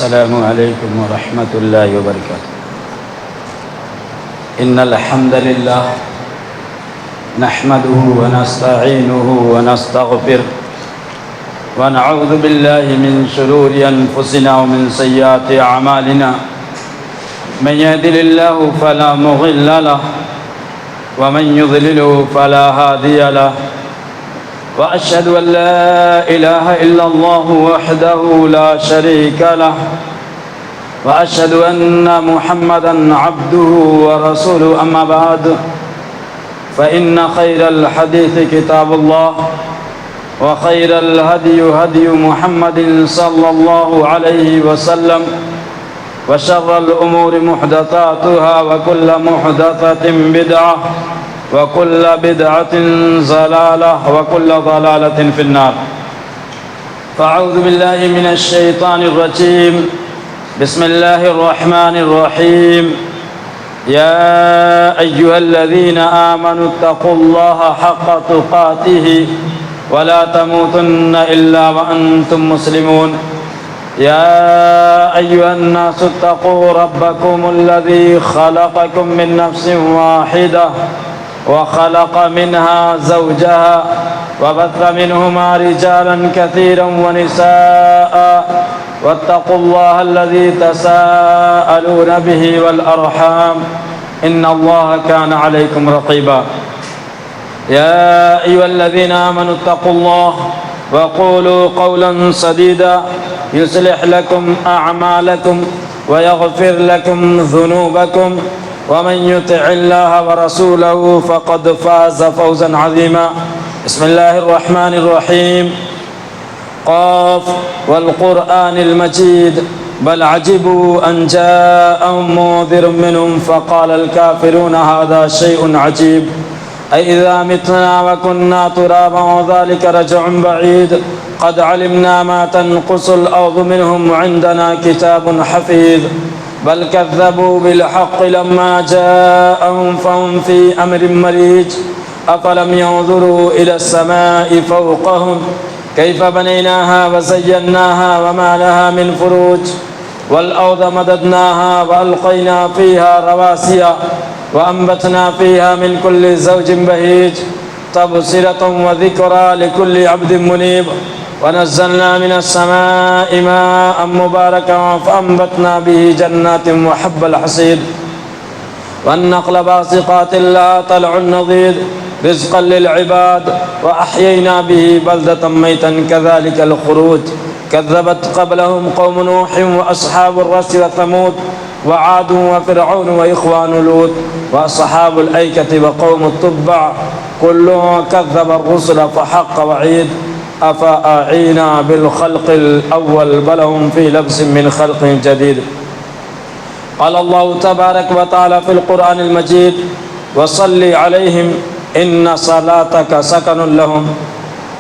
السلام عليكم ورحمة الله وبركاته. إن الحمد لله نحمده ونستعينه ونستغفره ونعوذ بالله من شرور أنفسنا ومن سيئات أعمالنا. من يهده الله فلا مضل له ومن يضلله فلا هادي له. وأشهد أن لا إله إلا الله وحده لا شريك له وأشهد أن محمدا عبده ورسوله. أما بعد فإن خير الحديث كتاب الله وخير الهدي هدي محمد صلى الله عليه وسلم وشر الأمور محدثاتها وكل محدثة بدعة وكل بدعة ضلالة وكل ضلالة في النار. فأعوذ بالله من الشيطان الرجيم. بسم الله الرحمن الرحيم. يا أيها الذين آمنوا اتقوا الله حق تقاته ولا تموتن إلا وأنتم مسلمون. يا أيها الناس اتقوا ربكم الذي خلقكم من نفس واحدة وخلق منها زوجها وبث منهما رجالا كثيرا ونساء واتقوا الله الذي تساءلون به والأرحام إن الله كان عليكم رقيبا. يا أيها الذين آمنوا اتقوا الله وقولوا قولا سديدا يصلح لكم أعمالكم ويغفر لكم ذنوبكم ومن يطع الله ورسوله فقد فاز فوزا عظيما. بسم الله الرحمن الرحيم. قاف والقرآن المجيد بل عجبوا أن جاءهم منذر منهم فقال الكافرون هذا شيء عجيب أإذا متنا وكنا ترابا وذلك رجع بعيد قد علمنا ما تنقص الأرض منهم وعندنا كتاب حفيظ بل كذبوا بالحق لما جاءهم فهم في أمر مريج أفلم ينظروا إلى السماء فوقهم كيف بنيناها وزيناها وما لها من فروج والأرض مددناها وألقينا فيها رواسي وأنبتنا فيها من كل زوج بهيج تبصرة وذكرى لكل عبد منيب ونزلنا من السماء ماء مباركا فأنبتنا به جنات وحب الحصيد والنخل باسقات لها طلع نضيد رزقا للعباد وأحيينا به بلدة ميتا كذلك الخروج كذبت قبلهم قوم نوح وأصحاب الرس وثمود وعاد وفرعون وإخوان لوط وأصحاب الأيكة وقوم التبع كل كذب الرسل فحق وعيد أفأعينا بالخلق الأول بل هم في لبس من خلق جديد. قال الله تبارك وتعالى في القرآن المجيد وصل عليهم إن صلاتك سكن لهم.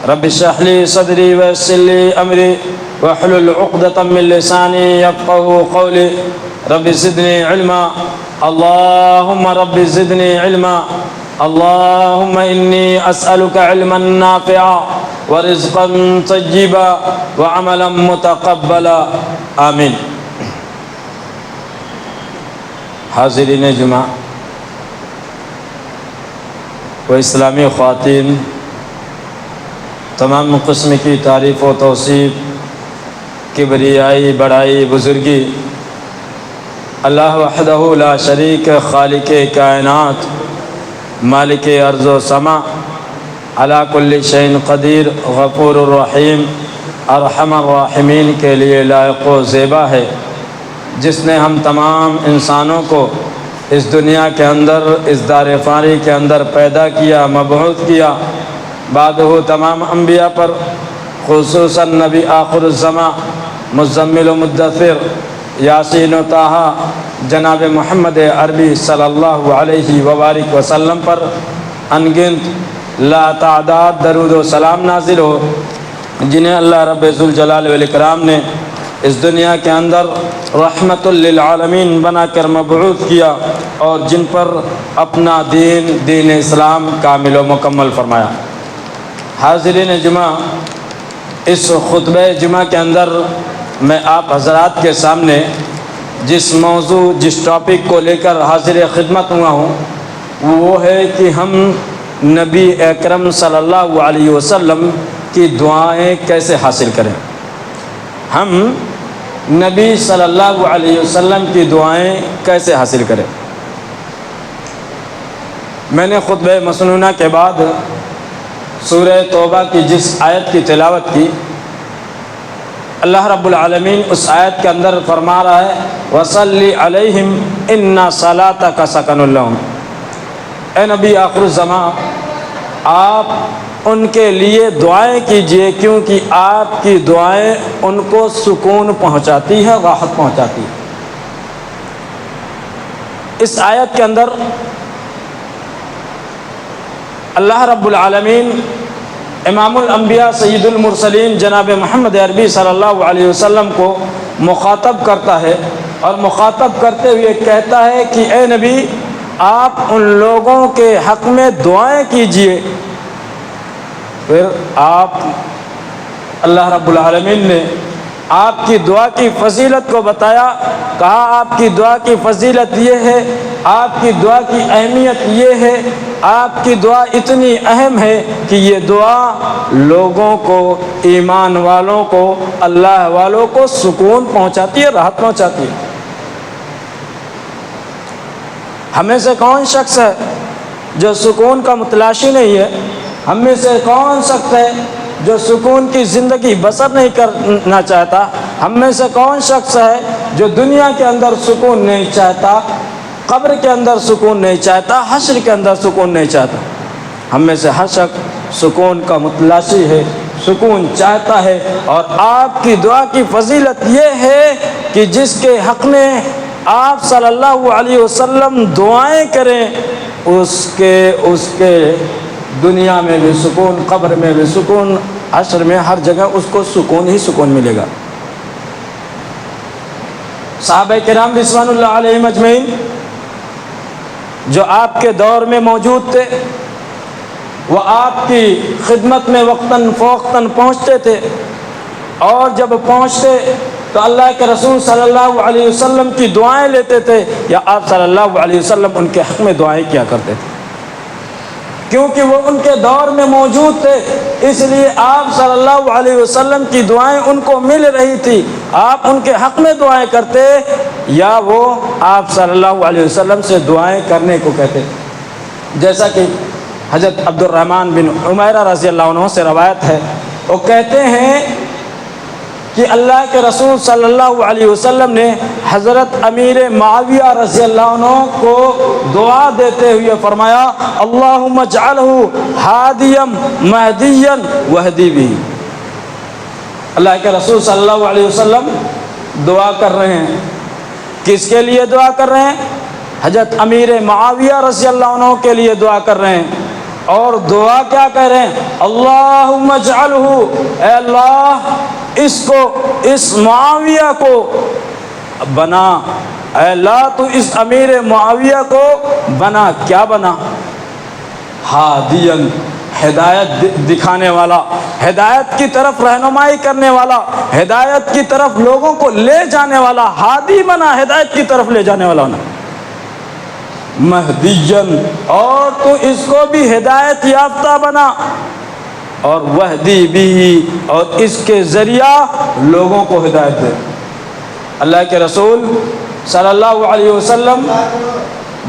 رب اشرح لي صدري ويسر لي أمري واحلل عقدة من لساني يفقه قولي. رب زدني علما اللهم رب زدني علما اللهم إني أسألك علما نافعا ورزقا طيبا وعملا متقبلا آمین. حاضرین جمعہ و اسلامی خواتین، تمام قسم کی تعریف و توصیف، کبریائی، بڑائی، بزرگی اللہ وحدہ لا شریک، خالق کائنات، مالک ارض و سما، علی کل شیء قدیر، غفور الرحیم، ارحم الراحمین کے لیے لائق و زیبا ہے، جس نے ہم تمام انسانوں کو اس دنیا کے اندر، اس دار فانی کے اندر پیدا کیا، مبعوث کیا. بعد وہ تمام انبیاء پر، خصوصاً نبی آخر الزمان، مزمل و مدثر، یاسین و طٰہٰ، جناب محمد عربی صلی اللہ علیہ وآلہ وسلم پر انگنت لا تعداد درود و سلام نازل ہو، جنہیں اللہ رب ذوالجلال والاکرام نے اس دنیا کے اندر رحمت للعالمین بنا کر مبعوث کیا اور جن پر اپنا دین اسلام کامل و مکمل فرمایا. حاضرین جمعہ، اس خطبہ جمعہ کے اندر میں آپ حضرات کے سامنے جس موضوع جس ٹاپک کو لے کر حاضر خدمت ہوا ہوں وہ ہے کہ ہم نبی اکرم صلی اللہ علیہ وسلم کی دعائیں کیسے حاصل کریں. ہم نبی صلی اللہ علیہ وسلم کی دعائیں کیسے حاصل کریں. میں نے خطبہ مسنونہ کے بعد سورہ توبہ کی جس آیت کی تلاوت کی، اللہ رب العالمین اس آیت کے اندر فرما رہا ہے وَصَلِّ عَلَيْهِمْ إِنَّ صَلَاتَكَ سَكَنٌ لَهُمْ. اے نبی آخر الزمان، آپ ان کے لیے دعائیں کیجئے کیونکہ آپ کی دعائیں ان کو سکون پہنچاتی ہے، راحت پہنچاتی ہے. اس آیت کے اندر اللہ رب العالمین امام الانبیاء سید المرسلین جناب محمد عربی صلی اللہ علیہ وسلم کو مخاطب کرتا ہے، اور مخاطب کرتے ہوئے کہتا ہے کہ اے نبی، آپ ان لوگوں کے حق میں دعائیں کیجئے. پھر اللہ رب العالمین نے آپ کی دعا کی فضیلت کو بتایا، کہا آپ کی دعا کی فضیلت یہ ہے، آپ کی دعا کی اہمیت یہ ہے، آپ کی دعا اتنی اہم ہے کہ یہ دعا لوگوں کو، ایمان والوں کو، اللہ والوں کو سکون پہنچاتی ہے، راحت پہنچاتی ہے. ہمیں سے کون شخص ہے جو سکون کا متلاشی نہیں ہے؟ ہم میں سے کون شخص ہے جو سکون کی زندگی بسر نہیں کرنا چاہتا؟ ہم میں سے کون شخص ہے جو دنیا کے اندر سکون نہیں چاہتا، قبر کے اندر سکون نہیں چاہتا، حشر کے اندر سکون نہیں چاہتا؟ ہم میں سے ہر شخص سکون کا متلاشی ہے، سکون چاہتا ہے. اور آپ کی دعا کی فضیلت یہ ہے کہ جس کے حق میں آپ صلی اللہ علیہ وسلم دعائیں کریں اس کے دنیا میں بھی سکون، قبر میں بھی سکون، حشر میں ہر جگہ اس کو سکون ہی سکون ملے گا. صحابہ کرام رضوان اللہ علیہم اجمعین جو آپ کے دور میں موجود تھے، وہ آپ کی خدمت میں وقتاً فوقتاً پہنچتے تھے، اور جب پہنچتے تو اللہ کے رسول صلی اللہ علیہ وسلم کی دعائیں لیتے تھے، یا آپ صلی اللہ علیہ وسلم ان کے حق میں دعائیں کیا کرتے تھے. کیونکہ وہ ان کے دور میں موجود تھے، اس لیے آپ صلی اللہ علیہ وسلم کی دعائیں ان کو مل رہی تھی. آپ ان کے حق میں دعائیں کرتے یا وہ آپ صلی اللہ علیہ وسلم سے دعائیں کرنے کو کہتے. جیسا کہ حضرت عبد الرحمن بن عمیرہ رضی اللہ عنہ سے روایت ہے، وہ کہتے ہیں کہ اللہ کے رسول صلی اللہ علیہ وسلم نے حضرت امیر معاویہ رضی اللہ عنہ کو دعا دیتے ہوئے فرمایا اللہم اجعلہ ہادیا مہدیا واہدی بہ. اللہ کے رسول صلی اللہ علیہ وسلم دعا کر رہے ہیں، کس کے لیے دعا کر رہے ہیں؟ حضرت امیر معاویہ رضی اللہ عنہ کے لیے دعا کر رہے ہیں. اور دعا کیا کہہ رہے ہیں؟ اللہم اجعلہ، اے اللہ اس معاویہ کو بنا، اے اللہ تو اس امیر معاویہ کو بنا. کیا بنا؟ ہادین، ہدایت دکھانے والا، ہدایت کی طرف رہنمائی کرنے والا، ہدایت کی طرف لوگوں کو لے جانے والا. ہادی بنا، ہدایت کی طرف لے جانے والا. مہدین، اور تو اس کو بھی ہدایت یافتہ بنا. اور وہدی بھی، اور اس کے ذریعہ لوگوں کو ہدایت دے. اللہ کے رسول صلی اللہ علیہ وسلم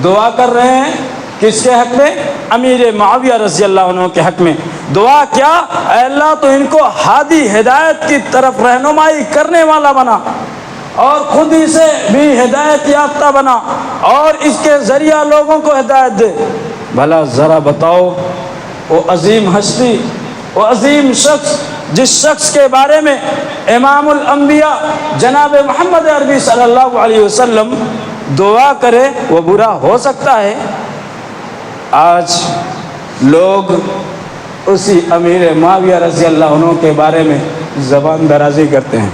دعا کر رہے ہیں کس کے حق میں؟ امیر معاویہ رضی اللہ عنہ کے حق میں. دعا کیا؟ اے اللہ تو ان کو ہادی، ہدایت کی طرف رہنمائی کرنے والا بنا، اور خود ہی سے بھی ہدایت یافتہ بنا، اور اس کے ذریعہ لوگوں کو ہدایت دے. بھلا ذرا بتاؤ، وہ عظیم ہستی، وہ عظیم شخص، جس شخص کے بارے میں امام الانبیاء جناب محمد عربی صلی اللہ علیہ وسلم دعا کرے، وہ برا ہو سکتا ہے؟ آج لوگ اسی امیر معاویہ رضی اللہ عنہ کے بارے میں زبان درازی کرتے ہیں،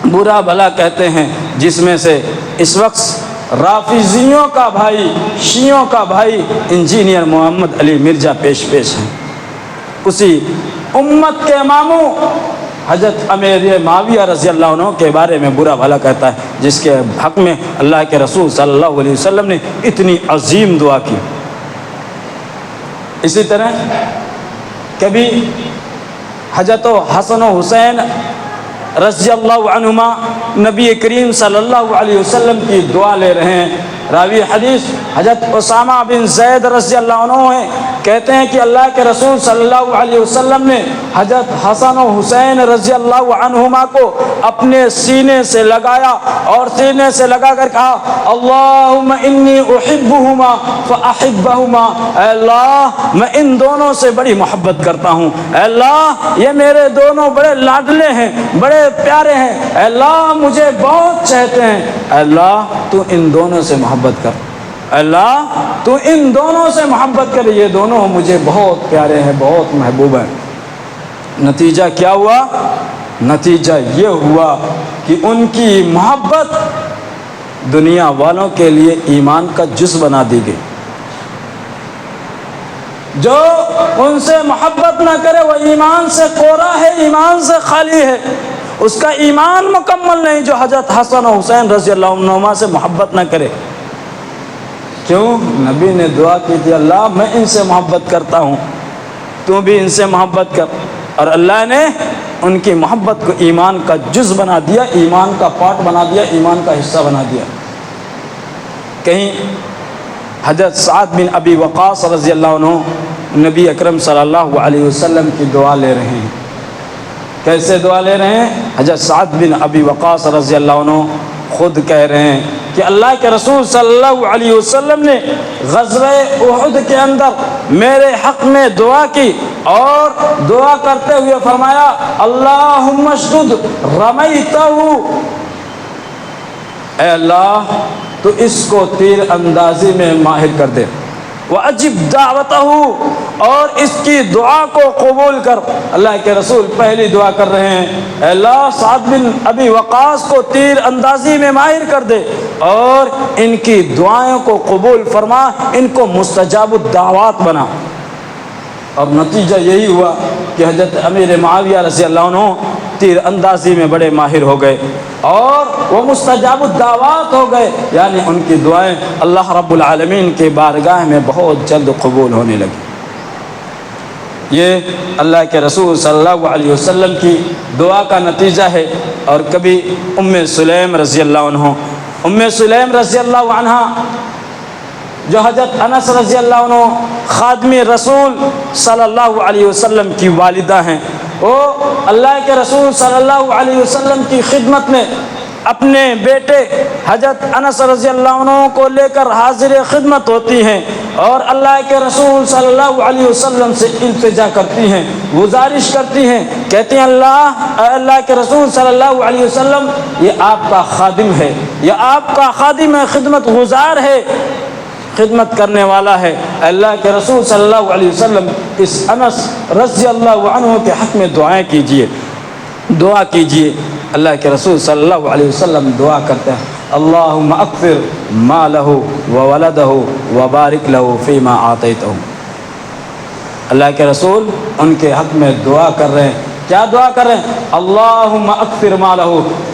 برا بھلا کہتے ہیں، جس میں سے اس وقت رافضیوں کا بھائی، شیعوں کا بھائی انجینئر محمد علی مرزا پیش ہیں. اسی امت کے اماموں حضرت امیر معاویہ رضی اللہ عنہ کے بارے میں برا بھلا کہتا ہے، جس کے حق میں اللہ کے رسول صلی اللہ علیہ وسلم نے اتنی عظیم دعا کی۔ اسی طرح کبھی حضرت حسن و حسین رضی اللہ عنہما نبی کریم صلی اللہ علیہ وسلم کی دعا لے رہے ہیں۔ راوی حدیث حضرت اسامہ بن زید رضی اللہ عنہ ہیں، کہتے ہیں کہ اللہ کے رسول صلی اللہ علیہ وسلم نے حضرت حسن و حسین رضی اللہ عنہما کو اپنے سینے سے لگایا اور سینے سے لگا کر کہا اللہم انی احبہما فاحبہما، اے اللہ میں ان دونوں سے بڑی محبت کرتا ہوں، اے اللہ یہ میرے دونوں بڑے لاڈلے ہیں، بڑے پیارے ہیں، اے اللہ مجھے بہت چاہتے ہیں، اے اللہ تو ان دونوں سے محبت کر، اللہ تو ان دونوں سے محبت کر، یہ دونوں مجھے بہت پیارے ہیں، بہت محبوب ہیں۔ نتیجہ کیا ہوا؟ نتیجہ یہ ہوا کہ ان کی محبت دنیا والوں کے لیے ایمان کا جز بنا دی گئی۔ جو ان سے محبت نہ کرے وہ ایمان سے کورا ہے، ایمان سے خالی ہے، اس کا ایمان مکمل نہیں۔ جو حضرت حسن و حسین رضی اللہ عنہما سے محبت نہ کرے، کیوں؟ نبی نے دعا کی تھی اللہ میں ان سے محبت کرتا ہوں، تو بھی ان سے محبت کر، اور اللہ نے ان کی محبت کو ایمان کا جز بنا دیا، ایمان کا پارٹ بنا دیا، ایمان کا حصہ بنا دیا۔ کہیں حضرت سعد بن ابی وقاص رضی اللہ عنہ نبی اکرم صلی اللہ علیہ وسلم کی دعا لے رہے ہیں۔ کیسے دعا لے رہے ہیں؟ حضرت سعد بن ابی وقاص رضی اللہ عنہ خود کہہ رہے ہیں کہ اللہ کے رسول صلی اللہ علیہ وسلم نے غزوہ احد کے اندر میرے حق میں دعا کی اور دعا کرتے ہوئے فرمایا اللہم اشدد رمیتہ، اے اللہ تو اس کو تیر اندازی میں ماہر کر دے، وَأَجِبْ دَعْوَتَهُ، اور اس کی دعا کو قبول کر۔ اللہ کے رسول پہلی دعا کر رہے ہیں اے اللہ سعد بن ابی وقاص کو تیر اندازی میں ماہر کر دے اور ان کی دعائیں کو قبول فرما، ان کو مستجاب الدعوات بنا۔ اور نتیجہ یہی ہوا کہ حضرت امیر معاویہ رضی اللہ عنہ تیر اندازی میں بڑے ماہر ہو گئے اور وہ مستجاب الدعوات ہو گئے، یعنی ان کی دعائیں اللہ رب العالمین کے بارگاہ میں بہت جلد قبول ہونے لگی۔ یہ اللہ کے رسول صلی اللہ علیہ وسلم کی دعا کا نتیجہ ہے۔ اور کبھی ام سلیم رضی اللہ عنہ، ام سلیم رضی اللہ عنہ جو حضرت انس رضی اللہ عنہ خادم رسول صلی اللہ علیہ وسلم کی والدہ ہیں، وہ اللہ کے رسول صلی اللہ علیہ وسلم کی خدمت میں اپنے بیٹے حضرت انس رضی اللہ عنہ کو لے کر حاضر خدمت ہوتی ہیں اور اللہ کے رسول صلی اللہ علیہ وسلم سے التجا کرتی ہیں، گزارش کرتی ہیں، کہتی ہیں اللہ کے رسول صلی اللہ علیہ وسلم یہ آپ کا خادم ہے، یہ آپ کا خادم ہے، خدمت گزار ہے، خدمت کرنے والا ہے، اللہ کے رسول صلی اللہ علیہ وسلم اس انس رضی اللہ عنہ کے حق میں دعائیں کیجئے، دعا کیجئے۔ اللہ کے رسول صلی اللہ علیہ وسلم دعا کرتے ہیں اللہم اکثر مالہ وولدہ وبارک لہ فیما آتیتہ۔ اللہ کے رسول ان کے حق میں دعا کر رہے ہیں، کیا دعا کر رہے ہیں؟ اللہم اکثر مالہ،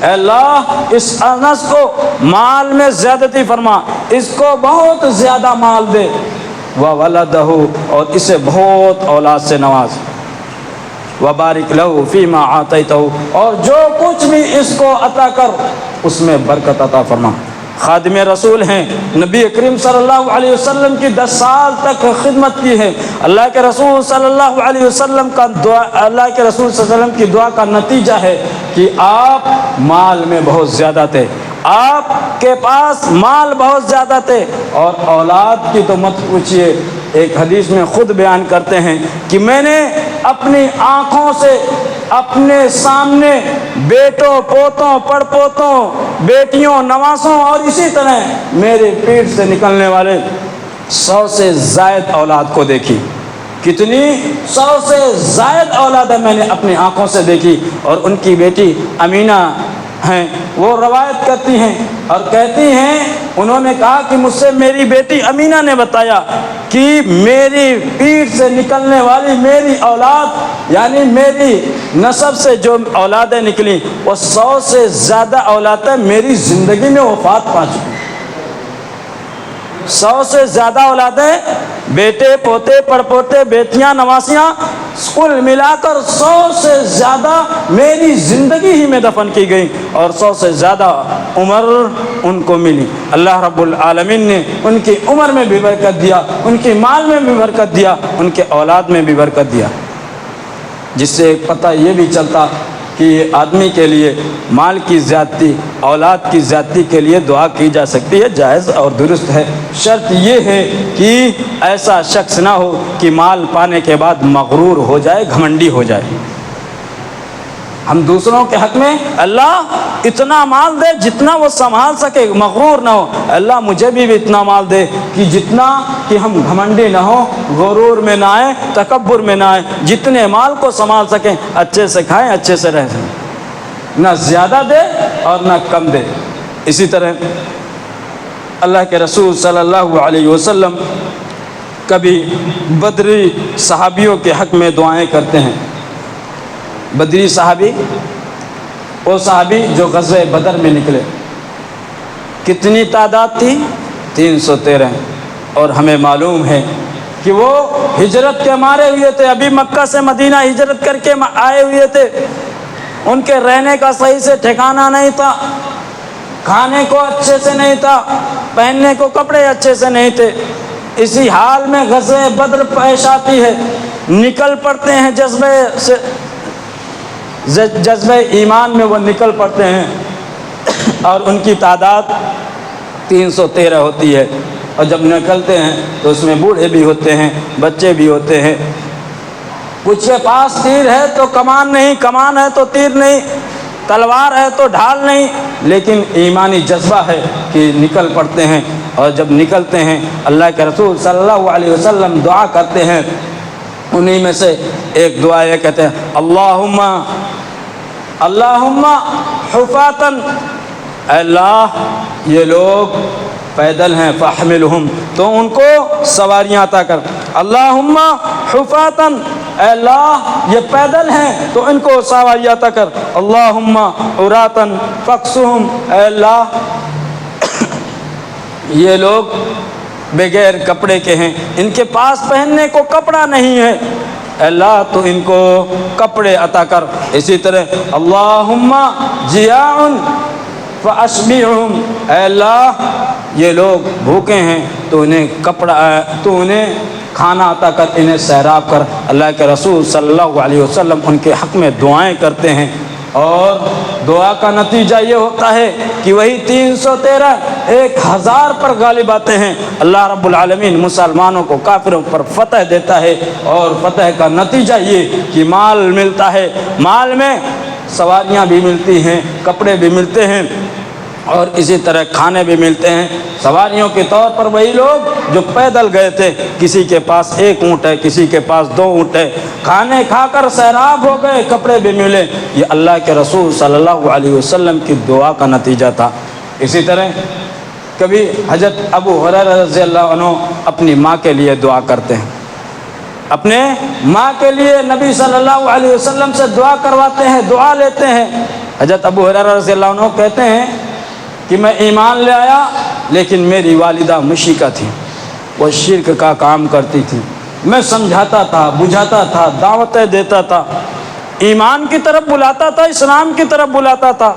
اے اللہ اس انس کو مال میں زیادتی فرما، اس کو بہت زیادہ مال دے، وولدہ اور اسے بہت اولاد سے نواز، وبارک لہ فیما آتیتہ اور جو کچھ بھی اس کو عطا کر اس میں برکت عطا فرما۔ خادم رسول ہیں، نبی کریم صلی اللہ علیہ وسلم کی 10 سال تک خدمت کی ہے۔ اللہ کے رسول صلی اللہ علیہ وسلم کا دعا، اللہ کے رسول صلی اللہ علیہ وسلم کی دعا کا نتیجہ ہے کہ آپ مال میں بہت زیادہ تھے، آپ کے پاس مال بہت زیادہ تھے، اور اولاد کی تو مت پوچھیے۔ ایک حدیث میں خود بیان کرتے ہیں کہ میں نے اپنی آنکھوں سے اپنے سامنے بیٹوں، پوتوں، پڑپوتوں، بیٹیوں، نواسوں اور اسی طرح میرے پیٹ سے نکلنے والے 100 سے زائد اولاد کو دیکھی۔ کتنی؟ 100 سے زائد اولاد میں نے اپنی آنکھوں سے دیکھی۔ اور ان کی بیٹی امینہ ہیں، وہ روایت کرتی ہیں اور کہتی ہیں انہوں نے کہا کہ مجھ سے میری بیٹی امینہ نے بتایا کہ میری پیٹھ سے نکلنے والی میری اولاد، یعنی میری نسب سے جو اولادیں نکلیں وہ 100 سے زیادہ اولادیں میری زندگی میں وفات پا چکی. 100 سے زیادہ اولادیں، بیٹے پوتے پڑپوتے بیٹیاں نواسیاں، کل ملا کر 100 سے زیادہ میری زندگی ہی میں دفن کی گئی، اور 100 سے زیادہ عمر ان کو ملی. اللہ رب العالمین نے ان کی عمر میں بھی برکت دیا، ان کے مال میں بھی برکت دیا، ان کے اولاد میں بھی برکت دیا. جس سے ایک پتہ یہ بھی چلتا کہ آدمی کے لیے مال کی زیادتی، اولاد کی زیادتی کے لیے دعا کی جا سکتی ہے، جائز اور درست ہے. شرط یہ ہے کہ ایسا شخص نہ ہو کہ مال پانے کے بعد مغرور ہو جائے، گھمنڈی ہو جائے. ہم دوسروں کے حق میں اللہ اتنا مال دے جتنا وہ سنبھال سکے، مغرور نہ ہو. اللہ مجھے بھی اتنا مال دے کہ جتنا کہ ہم گھمنڈی نہ ہو، غرور میں نہ آئے، تکبر میں نہ آئے، جتنے مال کو سنبھال سکیں اچھے سے کھائیں، اچھے سے رہ سکیں، نہ زیادہ دے اور نہ کم دے. اسی طرح اللہ کے رسول صلی اللہ علیہ وسلم کبھی بدری صحابیوں کے حق میں دعائیں کرتے ہیں. بدری صحابی، وہ صحابی جو غزوہ بدر میں نکلے، کتنی تعداد تھی؟ 313. اور ہمیں معلوم ہے کہ وہ ہجرت کے مارے ہوئے تھے، ابھی مکہ سے مدینہ ہجرت کر کے آئے ہوئے تھے. ان کے رہنے کا صحیح سے ٹھکانہ نہیں تھا، کھانے کو اچھے سے نہیں تھا، پہننے کو کپڑے اچھے سے نہیں تھے. اسی حال میں غزوہ بدر پیش آتی ہے، نکل پڑتے ہیں جذبہ ایمان میں، وہ نکل پڑتے ہیں اور ان کی تعداد 313 ہوتی ہے. اور جب نکلتے ہیں تو اس میں بوڑھے بھی ہوتے ہیں، بچے بھی ہوتے ہیں. کچھ کے پاس تیر ہے تو کمان نہیں، کمان ہے تو تیر نہیں، تلوار ہے تو ڈھال نہیں، لیکن ایمانی جذبہ ہے کہ نکل پڑتے ہیں. اور جب نکلتے ہیں اللہ کے رسول صلی اللہ علیہ وسلم دعا کرتے ہیں. انہی میں سے ایک دعا یہ کہتے ہیں، اللہم حفاتن، اے اللہ یہ لوگ پیدل ہیں، فاحملہم، تو ان کو سواریاں عطا کر. اللہم حفاتن، اے اللہ یہ پیدل ہیں تو ان کو سواریاں عطا کر. اللہم عراتن فاکسہم، اے اللہ یہ لوگ بغیر کپڑے کے ہیں، ان کے پاس پہننے کو کپڑا نہیں ہے، اللہ تو ان کو کپڑے عطا کر. اسی طرح اللہم جیاع فاشبعہم، اے اللہ یہ لوگ بھوکے ہیں تو انہیں کھانا عطا کر، انہیں سیراب کر. اللہ کے رسول صلی اللہ علیہ وسلم ان کے حق میں دعائیں کرتے ہیں، اور دعا کا نتیجہ یہ ہوتا ہے کہ وہی 313 1000 پر غالب آتے ہیں. اللہ رب العالمین مسلمانوں کو کافروں پر فتح دیتا ہے، اور فتح کا نتیجہ یہ کہ مال ملتا ہے. مال میں سواریاں بھی ملتی ہیں، کپڑے بھی ملتے ہیں، اور اسی طرح کھانے بھی ملتے ہیں. سواریوں کے طور پر وہی لوگ جو پیدل گئے تھے، کسی کے پاس 1 اونٹ ہے، کسی کے پاس 2 اونٹ ہے، کھانے کھا کر سیراب ہو گئے، کپڑے بھی ملے. یہ اللہ کے رسول صلی اللہ علیہ وسلم کی دعا کا نتیجہ تھا. اسی طرح کبھی حضرت ابو ہریرہ رضی اللہ عنہ اپنی ماں کے لیے دعا کرتے ہیں، اپنے ماں کے لیے نبی صلی اللہ علیہ وسلم سے دعا کرواتے ہیں، دعا لیتے ہیں. حضرت ابو ہریرہ رضی اللہ عنہ کہتے ہیں کہ میں ایمان لے آیا لیکن میری والدہ مشرکہ تھی، وہ شرک کا کام کرتی تھی. میں سمجھاتا تھا، بجھاتا تھا، دعوتیں دیتا تھا، ایمان کی طرف بلاتا تھا، اسلام کی طرف بلاتا تھا،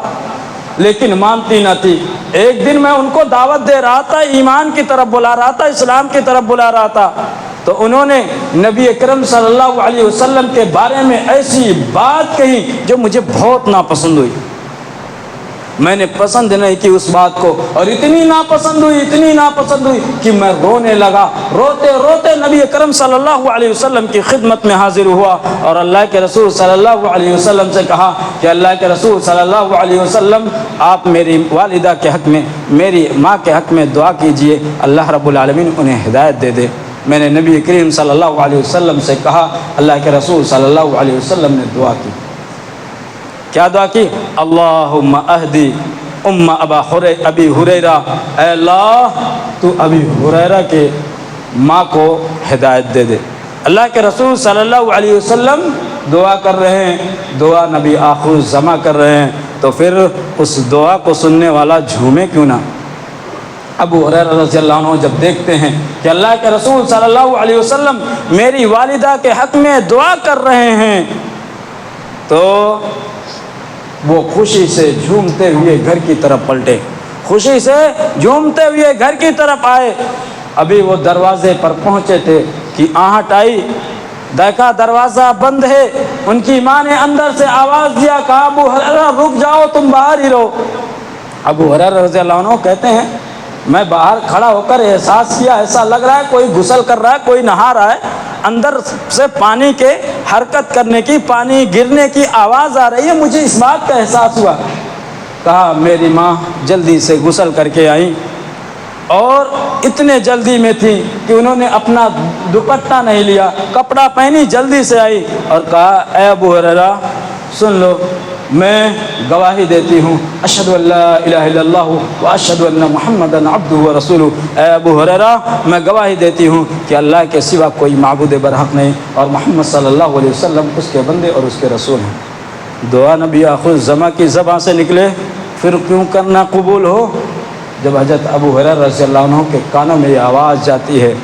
لیکن مانتی نہ تھی. ایک دن میں ان کو دعوت دے رہا تھا، ایمان کی طرف بلا رہا تھا، اسلام کی طرف بلا رہا تھا، تو انہوں نے نبی اکرم صلی اللہ علیہ وسلم کے بارے میں ایسی بات کہی جو مجھے بہت ناپسند ہوئی. میں نے پسند نہیں کی اس بات کو، اور اتنی ناپسند ہوئی کہ میں رونے لگا. روتے روتے نبی اکرم صلی اللہ علیہ وسلم کی خدمت میں حاضر ہوا، اور اللہ کے رسول صلی اللہ علیہ وسلم سے کہا کہ اللہ کے رسول صلی اللہ علیہ وسلم آپ میری والدہ کے حق میں، میری ماں کے حق میں دعا کیجئے، اللہ رب العالمین انہیں ہدایت دے دے. میں نے نبی کریم صلی اللہ علیہ وسلم سے کہا، اللہ کے رسول صلی اللہ علیہ وسلم نے دعا کی. کیا دعا کی؟ اللہم اہدی ابی ہریرہ، اے اللہ تو ابی ہریرہ کے ماں کو ہدایت دے دے۔ اللہ کے رسول صلی اللہ علیہ وسلم دعا کر رہے ہیں، دعا نبی آخر الزماں کر رہے ہیں، تو پھر اس دعا کو سننے والا جھومے کیوں نہ۔ ابو ہریرہ رضی اللہ عنہ جب دیکھتے ہیں کہ اللہ کے رسول صلی اللہ علیہ وسلم میری والدہ کے حق میں دعا کر رہے ہیں، تو وہ خوشی سے جھومتے ہوئے گھر کی طرف پلٹے، خوشی سے جھومتے ہوئے گھر کی طرف آئے۔ ابھی وہ دروازے پر پہنچے تھے کہ آہٹ آئی، دیکھا دروازہ بند ہے۔ ان کی ماں نے اندر سے آواز دیا، کہا ابو ہریرہ رک جاؤ، تم باہر ہی رہو۔ ابو ہریرہ رضی اللہ عنہ کہتے ہیں میں باہر کھڑا ہو کر احساس کیا، ایسا لگ رہا ہے کوئی غسل کر رہا ہے، کوئی نہا رہا ہے، اندر سے پانی کے حرکت کرنے کی، پانی گرنے کی آواز آ رہی ہے، مجھے اس بات کا احساس ہوا۔ کہا میری ماں جلدی سے غسل کر کے آئیں، اور اتنے جلدی میں تھی کہ انہوں نے اپنا دوپٹہ نہیں لیا، کپڑا پہنی جلدی سے آئی اور کہا اے ابو ہریرہ سن لو، میں گواہی دیتی ہوں اشہد ان لا الہ الا اللہ واشہد ان محمدا عبدہ ورسولہ، اے ابو ہریرہ میں گواہی دیتی ہوں کہ اللہ کے سوا کوئی معبود برحق نہیں اور محمد صلی اللہ علیہ وسلم اس کے بندے اور اس کے رسول ہیں۔ دعا نبی آخر الزماں کی زبان سے نکلے، پھر کیوں کرنا قبول ہو؟ جب حضرت ابو ہریرہ رضی اللہ عنہ کے کانوں میں یہ آواز جاتی ہے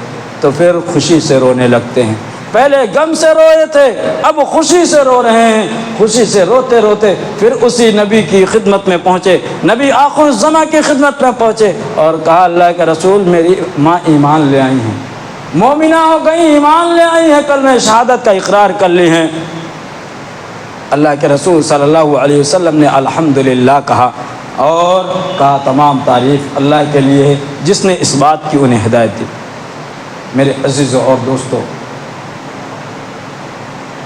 تو پھر خوشی سے رونے لگتے ہیں۔ پہلے غم سے روئے تھے، اب خوشی سے رو رہے ہیں۔ خوشی سے روتے روتے پھر اسی نبی کی خدمت میں پہنچے، نبی آخر الزماں کی خدمت میں پہنچے اور کہا اللہ کے رسول میری ماں ایمان لے آئی ہیں، مومنہ ہو گئی، ایمان لے آئی ہیں، کلمہ شہادت کا اقرار کر لی ہیں۔ اللہ کے رسول صلی اللہ علیہ وسلم نے الحمدللہ کہا اور کہا تمام تعریف اللہ کے لیے ہے جس نے اس بات کی انہیں ہدایت دی۔ میرے عزیزوں اور دوستوں،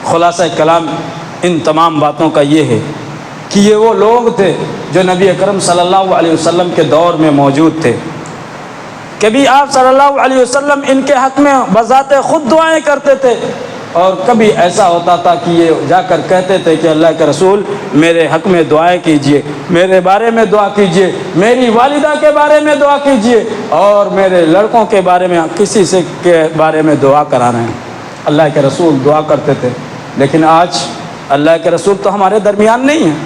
خلاصہ کلام ان تمام باتوں کا یہ ہے کہ یہ وہ لوگ تھے جو نبی اکرم صلی اللہ علیہ وسلم کے دور میں موجود تھے۔ کبھی آپ صلی اللہ علیہ وسلم ان کے حق میں بذات خود دعائیں کرتے تھے، اور کبھی ایسا ہوتا تھا کہ یہ جا کر کہتے تھے کہ اللہ کے رسول میرے حق میں دعائیں کیجئے، میرے بارے میں دعا کیجئے، میری والدہ کے بارے میں دعا کیجئے، اور میرے لڑکوں کے بارے میں، کسی سے کے بارے میں دعا کرا رہے ہیں۔ اللہ کے رسول دعا کرتے تھے، لیکن آج اللہ کے رسول تو ہمارے درمیان نہیں ہیں۔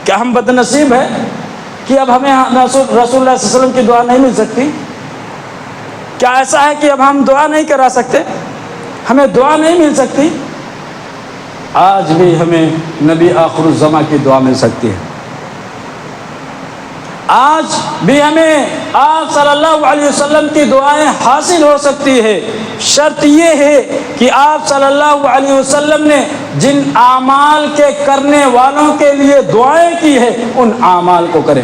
کیا ہم بد نصیب ہیں کہ اب ہمیں رسول اللہ صلی اللہ علیہ وسلم کی دعا نہیں مل سکتی؟ کیا ایسا ہے کہ اب ہم دعا نہیں کرا سکتے، ہمیں دعا نہیں مل سکتی؟ آج بھی ہمیں نبی آخر الزماں کی دعا مل سکتی ہے، آج بھی ہمیں آپ صلی اللہ علیہ وسلم کی دعائیں حاصل ہو سکتی ہے۔ شرط یہ ہے کہ آپ صلی اللہ علیہ وسلم نے جن اعمال کے کرنے والوں کے لیے دعائیں کی ہیں ان اعمال کو کریں۔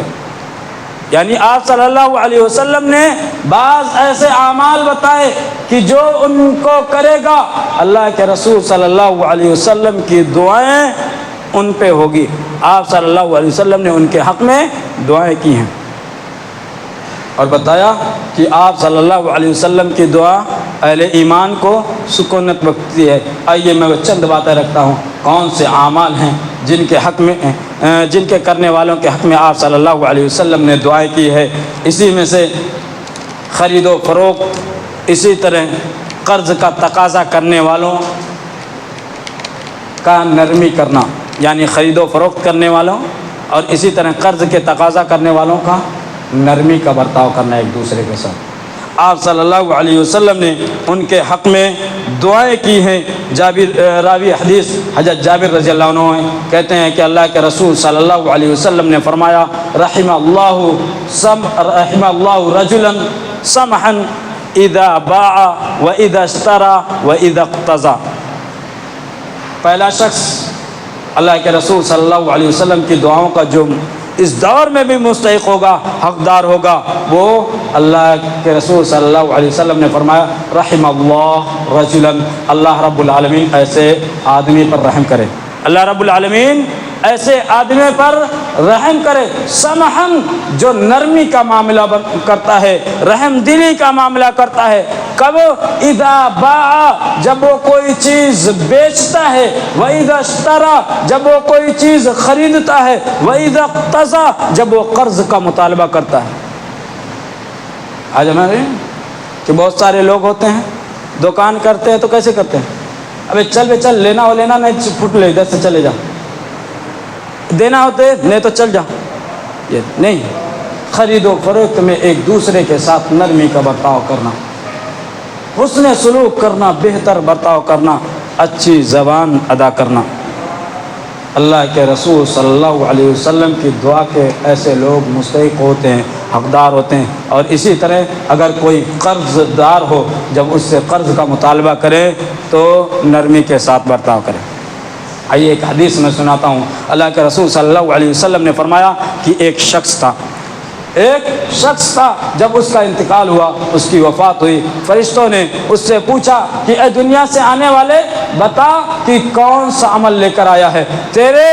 یعنی آپ صلی اللہ علیہ وسلم نے بعض ایسے اعمال بتائے کہ جو ان کو کرے گا اللہ کے رسول صلی اللہ علیہ وسلم کی دعائیں ان پہ ہوگی۔ آپ صلی اللہ علیہ وسلم نے ان کے حق میں دعائیں کی ہیں اور بتایا کہ آپ صلی اللہ علیہ وسلم کی دعا اہل ایمان کو سکونت بخشتی ہے۔ آئیے میں چند باتیں رکھتا ہوں، کون سے اعمال ہیں جن کے حق میں، جن کے کرنے والوں کے حق میں آپ صلی اللہ علیہ وسلم نے دعائیں کی ہے۔ اسی میں سے خرید و فروخت، اسی طرح قرض کا تقاضا کرنے والوں کا نرمی کرنا، یعنی خرید و فروخت کرنے والوں اور اسی طرح قرض کے تقاضا کرنے والوں کا نرمی کا برتاؤ کرنا ایک دوسرے کے ساتھ۔ آپ صلی اللہ علیہ وسلم نے ان کے حق میں دعائیں کی ہیں۔ راوی حدیث حضرت جابر رضی اللہ عنہ کہتے ہیں کہ اللہ کے رسول صلی اللہ علیہ وسلم نے فرمایا رحم اللہ رجلا سمحا اذا باع و اذا اشترى و اذا اقتضى۔ پہلا شخص اللہ کے رسول صلی اللہ علیہ وسلم کی دعاؤں کا جو اس دور میں بھی مستحق ہوگا، حقدار ہوگا، وہ اللہ کے رسول صلی اللہ علیہ وسلم نے فرمایا رحم اللہ رجلا، اللہ رب العالمین ایسے آدمی پر رحم کرے، اللہ رب العالمین ایسے آدمی پر رحم کرے، سمحن جو نرمی کا معاملہ کرتا ہے، رحم دلی کا معاملہ کرتا ہے۔ کب؟ اذا باع، جب وہ کوئی چیز بیچتا ہے، واذا اشترى، جب وہ کوئی چیز خریدتا ہے، واذا اقتضى، جب وہ قرض کا مطالبہ کرتا ہے۔ آج ہمارے کہ بہت سارے لوگ ہوتے ہیں دکان کرتے ہیں تو کیسے کرتے ہیں؟ ابے چل بے چل، لینا ہو لینا، نہیں پھٹ لے ادھر سے چلے جا، دینا ہوتے نہیں تو چل جا. یہ نہیں، خرید و فروخت میں ایک دوسرے کے ساتھ نرمی کا برتاؤ کرنا، حسن سلوک کرنا، بہتر برتاؤ کرنا، اچھی زبان ادا کرنا. اللہ کے رسول صلی اللہ علیہ وسلم کی دعا کے ایسے لوگ مستحق ہوتے ہیں، حقدار ہوتے ہیں. اور اسی طرح اگر کوئی قرض دار ہو، جب اس سے قرض کا مطالبہ کرے تو نرمی کے ساتھ برتاؤ کرے. آئیے ایک حدیث میں سناتا ہوں. اللہ کے رسول صلی اللہ علیہ وسلم نے فرمایا کہ ایک شخص تھا، جب اس کا انتقال ہوا، اس کی وفات ہوئی، فرشتوں نے اس سے پوچھا کہ اے دنیا سے آنے والے، بتا کہ کون سا عمل لے کر آیا ہے، تیرے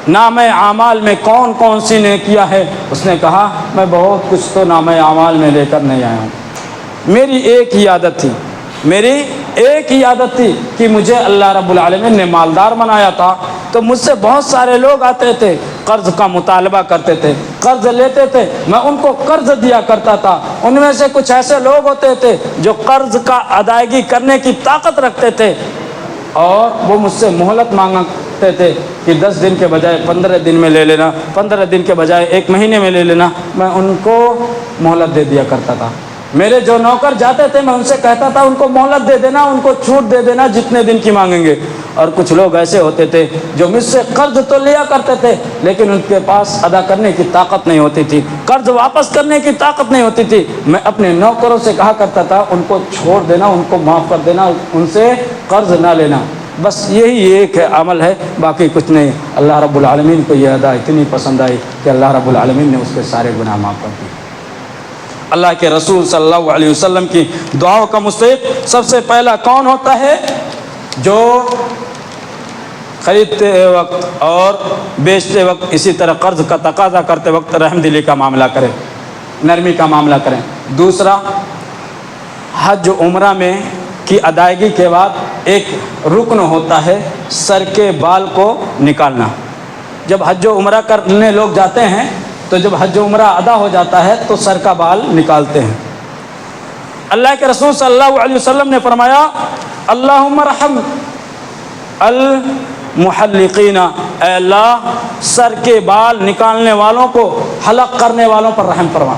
نامہ اعمال میں کون کون سی نیکیاں ہے؟ اس نے کہا میں بہت کچھ تو نامہ اعمال میں لے کر نہیں آیا ہوں، میری ایک ہی عادت تھی کہ مجھے اللہ رب العالمین نے مالدار بنایا تھا، تو مجھ سے بہت سارے لوگ آتے تھے، قرض کا مطالبہ کرتے تھے، قرض لیتے تھے، میں ان کو قرض دیا کرتا تھا. ان میں سے کچھ ایسے لوگ ہوتے تھے جو قرض کا ادائیگی کرنے کی طاقت رکھتے تھے، اور وہ مجھ سے مہلت مانگتے تھے کہ 10 دن کے بجائے 15 دن میں لے لینا، 15 دن کے بجائے 1 مہینے میں لے لینا. میں ان کو مہلت دے دیا کرتا تھا. میرے جو نوکر جاتے تھے میں ان سے کہتا تھا ان کو مہلت دے دینا، ان کو چھوٹ دے دینا جتنے دن کی مانگیں گے. اور کچھ لوگ ایسے ہوتے تھے جو مجھ سے قرض تو لیا کرتے تھے لیکن ان کے پاس ادا کرنے کی طاقت نہیں ہوتی تھی، قرض واپس کرنے کی طاقت نہیں ہوتی تھی. میں اپنے نوکروں سے کہا کرتا تھا ان کو چھوڑ دینا، ان کو معاف کر دینا، ان سے قرض نہ لینا. بس یہی ایک عمل ہے، باقی کچھ نہیں. اللہ رب العالمین کو یہ ادا اتنی پسند آئی کہ اللہ رب العالمین نے اس کے سارے گناہ معاف کر دیے. اللہ کے رسول صلی اللہ علیہ وسلم کی دعاؤں کا مستحق سب سے پہلا کون ہوتا ہے؟ جو خریدتے وقت اور بیچتے وقت، اسی طرح قرض کا تقاضا کرتے وقت رحم دلی کا معاملہ کرے، نرمی کا معاملہ کریں. دوسرا، حج عمرہ میں کی ادائیگی کے بعد ایک رکن ہوتا ہے سر کے بال کو نکالنا. جب حج و عمرہ کرنے لوگ جاتے ہیں تو جب حج و عمرہ ادا ہو جاتا ہے تو سر کا بال نکالتے ہیں. اللہ کے رسول صلی اللہ علیہ وسلم نے فرمایا اللہم ارحم المحلقین، اے اللہ سر کے بال نکالنے والوں کو، حلق کرنے والوں پر رحم فرما.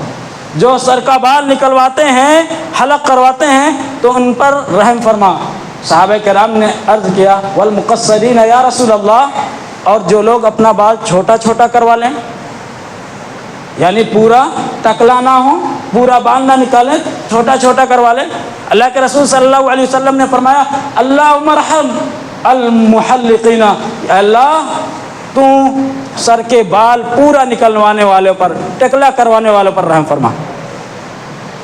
جو سر کا بال نکلواتے ہیں، حلق کرواتے ہیں تو ان پر رحم فرما. صحابہ کرام نے عرض کیا والمقصرین یا رسول اللہ، اور جو لوگ اپنا بال چھوٹا چھوٹا کروا لیں، یعنی پورا ٹکلا نہ ہو، پورا بال نہ نکالیں، چھوٹا چھوٹا کروا لیں. اللہ کے رسول صلی اللہ علیہ وسلم نے فرمایا اللہم ارحم المحلقین، اللہ تو سر کے بال پورا نکلوانے والوں پر، ٹکلا کروانے والوں پر رحم فرما.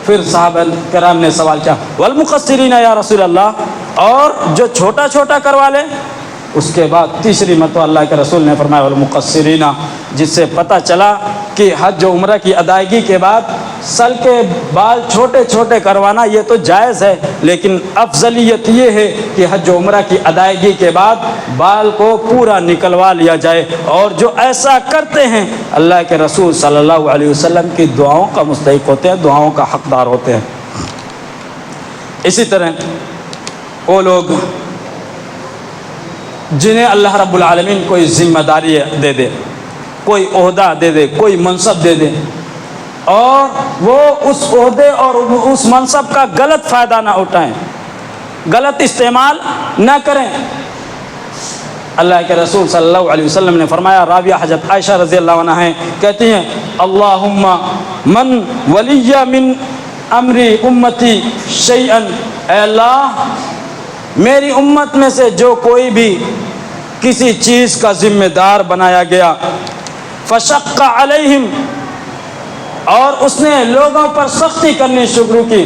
پھر صحابہ کرام نے سوال کیا والمقصرین یا رسول اللہ، اور جو چھوٹا چھوٹا کروا لے. اس کے بعد تیسری مرتبہ اللہ کے رسول نے فرمایا والمقصرین، جس سے پتہ چلا کہ حج و عمرہ کی ادائیگی کے بعد سر کے بال چھوٹے چھوٹے کروانا یہ تو جائز ہے، لیکن افضلیت یہ ہے کہ حج و عمرہ کی ادائیگی کے بعد بال کو پورا نکلوا لیا جائے. اور جو ایسا کرتے ہیں اللہ کے رسول صلی اللہ علیہ وسلم کی دعاؤں کا مستحق ہوتے ہیں، دعاؤں کا حقدار ہوتے ہیں. اسی طرح وہ لوگ جنہیں اللہ رب العالمین کوئی ذمہ داری دے دے، کوئی عہدہ دے دے، کوئی منصب دے دے، اور وہ اس عہدے اور اس منصب کا غلط فائدہ نہ اٹھائیں، غلط استعمال نہ کریں. اللہ کے رسول صلی اللہ علیہ وسلم نے فرمایا، راویہ حضرت عائشہ رضی اللہ عنہا ہیں، کہتی ہیں اللہم من ولی من امر امتی شیئا، اے اللہ میری امت میں سے جو کوئی بھی کسی چیز کا ذمہ دار بنایا گیا، فشق علیہم، اور اس نے لوگوں پر سختی کرنی شروع کی،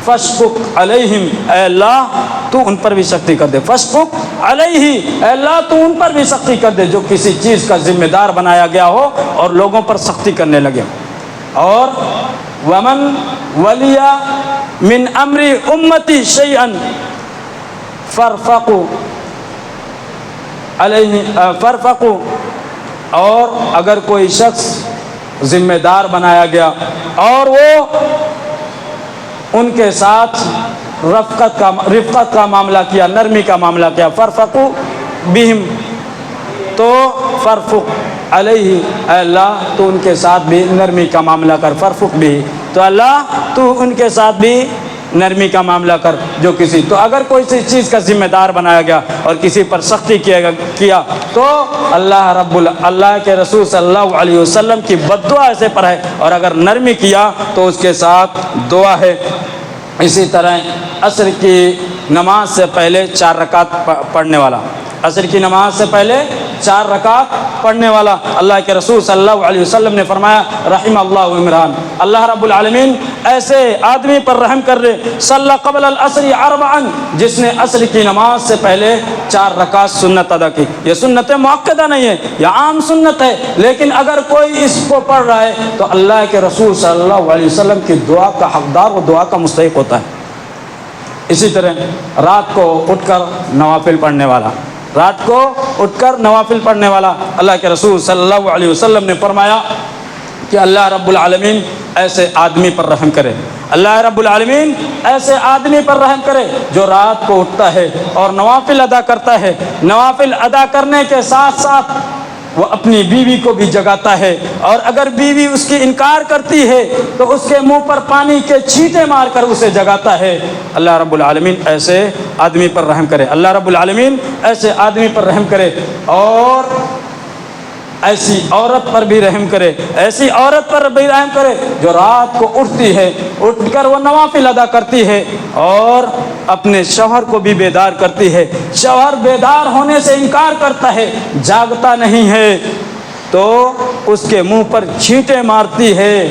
فشفق علیہم، اے اللہ تو ان پر بھی سختی کر دے. فشفق علیہ، اے اللہ تو ان پر بھی سختی کر دے جو کسی چیز کا ذمہ دار بنایا گیا ہو اور لوگوں پر سختی کرنے لگے. اور ومن ولی من امر امتی شیئا فرفقوا علیہ، فرفقوا، اور اگر کوئی شخص ذمہ دار بنایا گیا اور وہ ان کے ساتھ رفقت کا معاملہ کیا، نرمی کا معاملہ کیا. فرفقوا بہم، تو فرفق علیہ، اے اللہ تو ان کے ساتھ بھی نرمی کا معاملہ کر. فرفق بھی، تو اللہ تو ان کے ساتھ بھی نرمی کا معاملہ کر. جو کسی، تو اگر کوئی سی چیز کا ذمہ دار بنایا گیا اور کسی پر سختی کیا تو اللہ کے رسول صلی اللہ علیہ وسلم کی بد دعا ایسے پر ہے، اور اگر نرمی کیا تو اس کے ساتھ دعا ہے. اسی طرح عصر کی نماز سے پہلے 4 رکعت پڑھنے والا، عصر کی نماز سے پہلے 4 رکعت پڑھنے والا، اللہ کے رسول صلی اللہ علیہ وسلم نے فرمایا رحم اللہ عمران، اللہ رب العالمین ایسے آدمی پر رحم کر لے، صلی قبل العصر 4، جس نے عصر کی نماز سے پہلے 4 رکعت سنت ادا کی. یہ سنت مؤکدہ نہیں ہے، یہ عام سنت ہے، لیکن اگر کوئی اس کو پڑھ رہا ہے تو اللہ کے رسول صلی اللہ علیہ وسلم کی دعا کا حقدار و دعا کا مستحق ہوتا ہے. اسی طرح رات کو اٹھ کر نوافل پڑھنے والا، رات کو اٹھ کر نوافل پڑھنے والا، اللہ کے رسول صلی اللہ علیہ وسلم نے فرمایا کہ اللہ رب العالمین ایسے آدمی پر رحم کرے، اللہ رب العالمین ایسے آدمی پر رحم کرے جو رات کو اٹھتا ہے اور نوافل ادا کرتا ہے. نوافل ادا کرنے کے ساتھ ساتھ وہ اپنی بیوی کو بھی جگاتا ہے، اور اگر بیوی اس کی انکار کرتی ہے تو اس کے منہ پر پانی کے چھینٹے مار کر اسے جگاتا ہے. اللہ رب العالمین ایسے آدمی پر رحم کرے، اللہ رب العالمین ایسے آدمی پر رحم کرے، اور ایسی عورت پر بھی رحم کرے، ایسی عورت پر بھی رحم کرے جو رات کو اٹھتی ہے، اٹھ کر وہ نوافل ادا کرتی ہے اور اپنے شوہر کو بھی بیدار کرتی ہے. شوہر بیدار ہونے سے انکار کرتا ہے، جاگتا نہیں ہے، تو اس کے منہ پر چھینٹے مارتی ہے.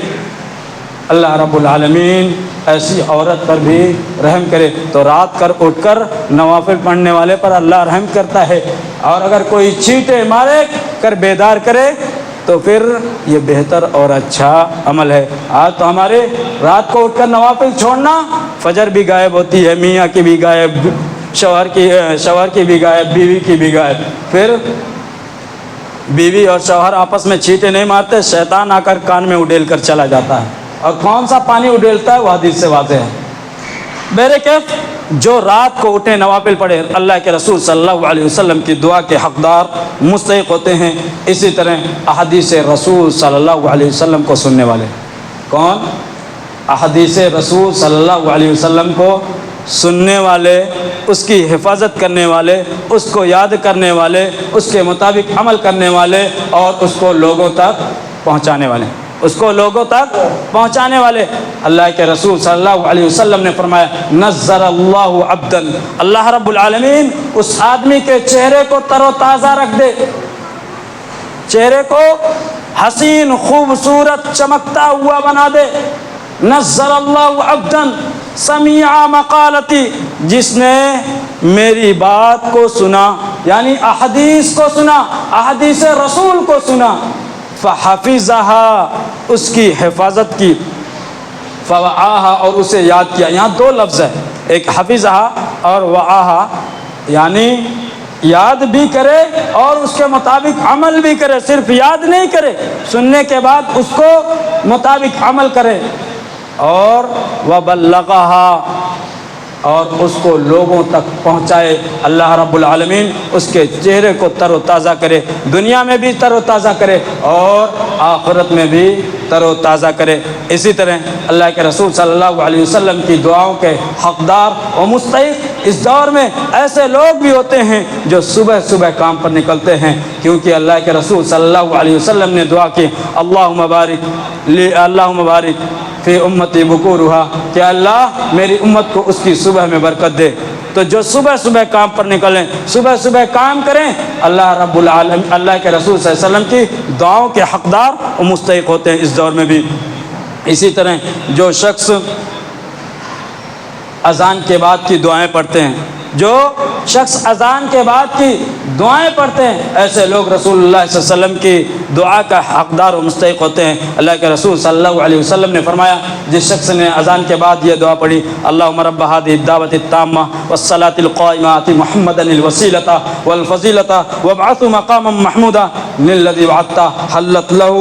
اللہ رب العالمین ایسی عورت پر بھی رحم کرے. تو رات کر اٹھ کر نوافل پڑھنے والے پر اللہ رحم کرتا ہے، اور اگر کوئی چھینٹے مارے کر بیدار کرے تو پھر یہ بہتر اور اچھا عمل ہے. آج تو ہمارے رات کو اٹھ کر نوافل چھوڑنا، فجر بھی غائب ہوتی ہے، میاں کی بھی غائب، شوہر کی بھی غائب، بیوی کی بھی غائب. پھر بیوی اور شوہر آپس میں چھینٹے نہیں مارتے، شیطان آ کر کان میں اڈیل کر چلا جاتا ہے، اور کون سا پانی اڈیلتا ہے وہ حدیث سے واضح ہے. بہرکیف جو رات کو اٹھے نوافل پڑھے اللہ کے رسول صلی اللہ علیہ وسلم کی دعا کے حقدار مستحق ہوتے ہیں. اسی طرح احادیث رسول صلی اللہ علیہ وسلم کو سننے والے، کون؟ احادیث رسول صلی اللہ علیہ وسلم کو سننے والے، اس کی حفاظت کرنے والے، اس کو یاد کرنے والے، اس کے مطابق عمل کرنے والے، اور اس کو لوگوں تک پہنچانے والے، اس کو لوگوں تک پہنچانے والے. اللہ کے رسول صلی اللہ علیہ وسلم نے فرمایا نظر اللہ عبدا، اللہ رب العالمین اس آدمی کے چہرے کو تر و تازہ رکھ دے، چہرے کو حسین خوبصورت چمکتا ہوا بنا دے. نظر اللہ عبدا سمع مقالتی، جس نے میری بات کو سنا، یعنی احادیث کو سنا، احادیث رسول کو سنا، فحفظها، اس کی حفاظت کی، فوعاها، اور اسے یاد کیا. یہاں 2 لفظ ہے، ایک حفظها اور وعاها، یعنی یاد بھی کرے اور اس کے مطابق عمل بھی کرے، صرف یاد نہیں کرے، سننے کے بعد اس کو مطابق عمل کرے. اور وبلغها، اور اس کو لوگوں تک پہنچائے. اللہ رب العالمین اس کے چہرے کو تر و تازہ کرے، دنیا میں بھی تر و تازہ کرے اور آخرت میں بھی تر و تازہ کرے. اسی طرح اللہ کے رسول صلی اللہ علیہ وسلم کی دعاؤں کے حقدار و مستحق اس دور میں ایسے لوگ بھی ہوتے ہیں جو صبح صبح کام پر نکلتے ہیں، کیونکہ اللہ کے رسول صلی اللہ علیہ وسلم نے دعا کی اللہم بارک فی امتی بکورها، کہ اللہ میری امت کو اس کی صبح میں برکت دے. تو جو صبح صبح کام پر نکلیں، صبح صبح کام کریں، اللہ رب العالمین اللہ کے رسول صلی اللہ علیہ وسلم کی دعاؤں کے حقدار و مستحق ہوتے ہیں اس دور میں بھی. اسی طرح جو شخص اذان کے بعد کی دعائیں پڑھتے ہیں، جو شخص اذان کے بعد کی دعائیں پڑھتے ہیں، ایسے لوگ رسول اللہ صلی اللہ علیہ وسلم کی دعا کا حقدار و مستحق ہوتے ہیں۔ اللہ کے رسول صلی اللہ علیہ وسلم نے فرمایا، جس شخص نے اذان کے بعد یہ دعا پڑھی، اللہم رب هذه الدعوة التامة والصلاة القائمة آت محمدا الوسيلة والفضيلة وابعثه مقاما محمودا الذي وعدته حلت له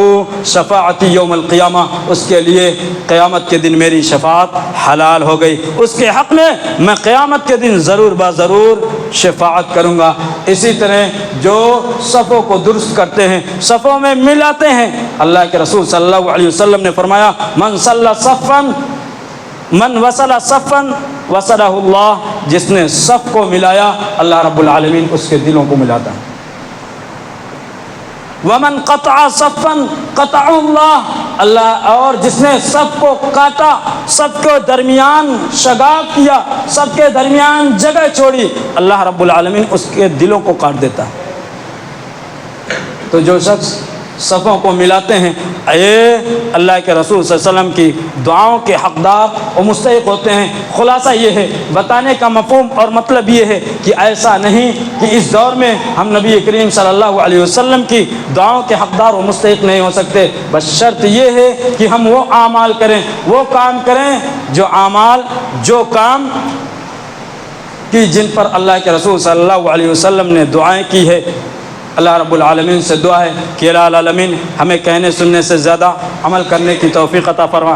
شفاعتی یوم القیامہ، اس کے لیے قیامت کے دن میری شفاعت حلال ہو گئی، اس کے حق میں میں قیامت کے دن ضرور ضرور شفاعت کروں گا۔ اسی طرح جو صفوں کو درست کرتے ہیں، صفوں میں ملاتے ہیں، اللہ کے رسول صلی اللہ علیہ وسلم نے فرمایا، من صلی صفا من وصل صفا وصلہ اللہ، جس نے صف کو ملایا اللہ رب العالمین اس کے دلوں کو ملاتا ہے۔ ومن قطع صفا قطع اللہ، اللہ اور جس نے صف کو کاٹا، صف کے درمیان شگاف کیا، صف کے درمیان جگہ چھوڑی، اللہ رب العالمین اس کے دلوں کو کاٹ دیتا ہے۔ تو جو شخص صفوں کو ملاتے ہیں، یہ اللہ کے رسول صلی اللہ علیہ وسلم کی دعاؤں کے حقدار و مستحق ہوتے ہیں۔ خلاصہ یہ ہے، بتانے کا مفہوم اور مطلب یہ ہے کہ ایسا نہیں کہ اس دور میں ہم نبی کریم صلی اللہ علیہ وسلم کی دعاؤں کے حقدار و مستحق نہیں ہو سکتے، بس شرط یہ ہے کہ ہم وہ اعمال کریں، وہ کام کریں، جو کام کی جن پر اللہ کے رسول صلی اللہ علیہ وسلم نے دعائیں کی ہے۔ اللہ رب العالمین سے دعا ہے کہ العالمین ہمیں کہنے سننے سے زیادہ عمل کرنے کی توفیق عطا فرما۔